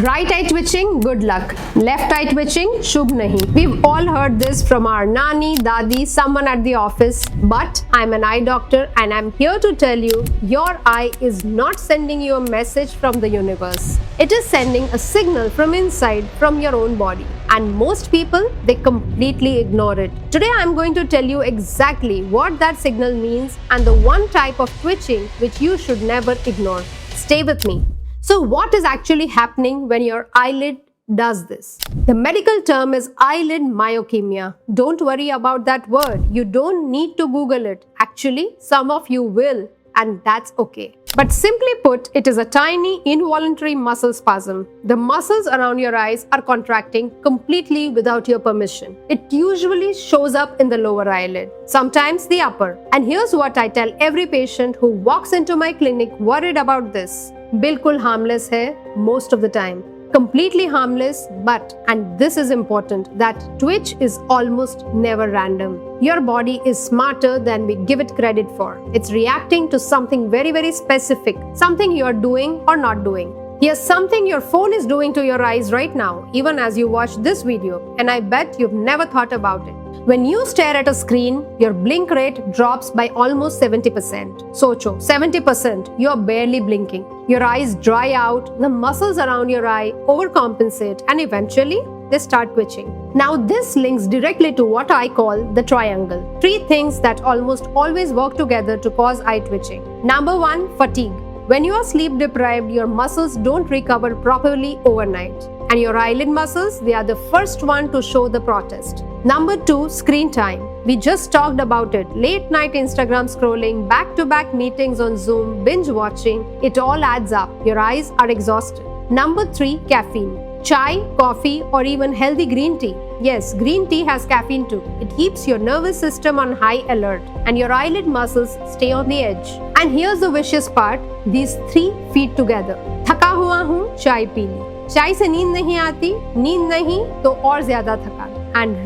Right eye twitching, good luck. Left eye twitching, shubh nahi. We've all heard this from our nani, dadi, someone at the office. But I'm an eye doctor and I'm here to tell you, your eye is not sending you a message from the universe. It is sending a signal from inside, from your own body. And most people, they completely ignore it. Today I'm going to tell you exactly what that signal means and the one type of twitching which you should never ignore. Stay with me. So what is actually happening when your eyelid does this? The medical term is eyelid myokemia. Don't worry about that word. You don't need to Google it. Actually, some of you will, and that's okay. But simply put, it is a tiny involuntary muscle spasm. The muscles around your eyes are contracting completely without your permission. It usually shows up in the lower eyelid, sometimes the upper. And here's what I tell every patient who walks into my clinic worried about this. बिल्कुल harmless है most of the time. Completely harmless, but, and this is important, that twitch is almost never random. Your body is smarter than we give it credit for. It's reacting to something very, very specific, something you're doing or not doing. Here's something your phone is doing to your eyes right now, even as you watch this video, and I bet you've never thought about it. When you stare at a screen, your blink rate drops by almost 70%. Socho, 70%, you're barely blinking. Your eyes dry out, the muscles around your eye overcompensate, and eventually, they start twitching. Now this links directly to what I call the triangle. Three things that almost always work together to cause eye twitching. Number one, fatigue. When you are sleep deprived, your muscles don't recover properly overnight. And your eyelid muscles, they are the first one to show the protest. Number two, screen time. We just talked about it. Late night Instagram scrolling, back-to-back meetings on Zoom, binge watching, it all adds up. Your eyes are exhausted. Number three, caffeine. Chai, coffee, or even healthy green tea. Yes, green tea has caffeine too. It keeps your nervous system on high alert and your eyelid muscles stay on the edge. And here's the vicious part, these three feed together. थका हुआ हूँ, चाय P ली. चाय से नींद नहीं आती, नींद नहीं तो और ज्यादा थकान. And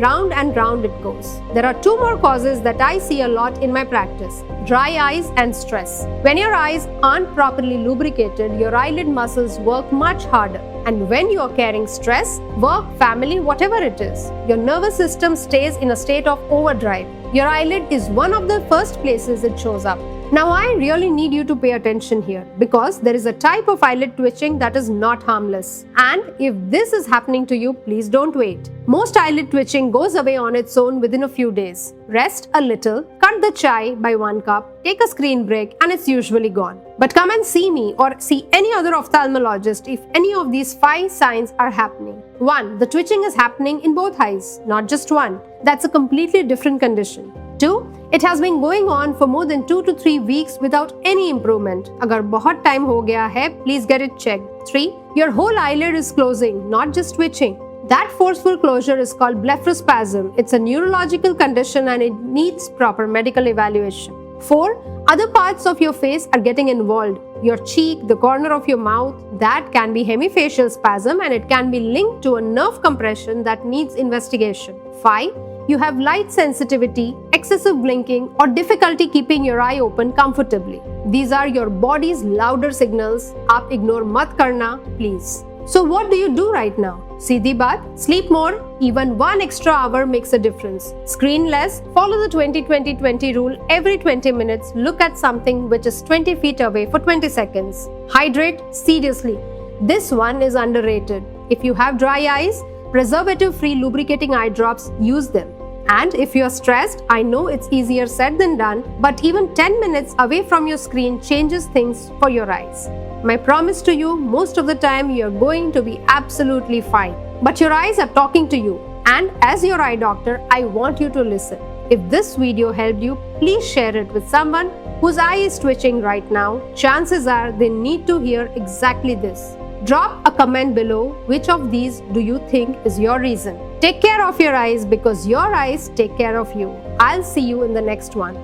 round it goes. There are two more causes that I see a lot in my practice: dry eyes and stress. When your eyes aren't properly lubricated, your eyelid muscles work much harder. And when you are carrying stress, work, family, whatever it is, your nervous system stays in a state of overdrive. Your eyelid is one of the first places it shows up. Now I really need you to pay attention here because there is a type of eyelid twitching that is not harmless. And if this is happening to you, please don't wait. Most eyelid twitching goes away on its own within a few days. Rest a little, cut the chai by 1 cup, take a screen break, and it's usually gone. But come and see me or see any other ophthalmologist if any of these 5 signs are happening. 1. The twitching is happening in both eyes, not just one. That's a completely different condition. 2. It has been going on for more than 2 to 3 weeks without any improvement. अगर बहुत time हो गया है, please get it checked. 3. Your whole eyelid is closing, not just twitching. That forceful closure is called blepharospasm. It's a neurological condition and it needs proper medical evaluation. 4. Other parts of your face are getting involved. Your cheek, the corner of your mouth, that can be hemifacial spasm and it can be linked to a nerve compression that needs investigation. 5. You have light sensitivity, excessive blinking, or difficulty keeping your eye open comfortably. These are your body's louder signals. Aap ignore mat karna, please. So what do you do right now? Seedhi baat, sleep more. Even 1 extra hour makes a difference. Screen less, follow the 20-20-20 rule. Every 20 minutes, look at something which is 20 feet away for 20 seconds. Hydrate, seriously. This one is underrated. If you have dry eyes, preservative-free lubricating eye drops, use them. And if you're stressed, I know it's easier said than done, but even 10 minutes away from your screen changes things for your eyes. My promise to you, most of the time you're going to be absolutely fine. But your eyes are talking to you. And as your eye doctor, I want you to listen. If this video helped you, please share it with someone whose eye is twitching right now. Chances are they need to hear exactly this. Drop a comment below. Which of these do you think is your reason? Take care of your eyes because your eyes take care of you. I'll see you in the next one.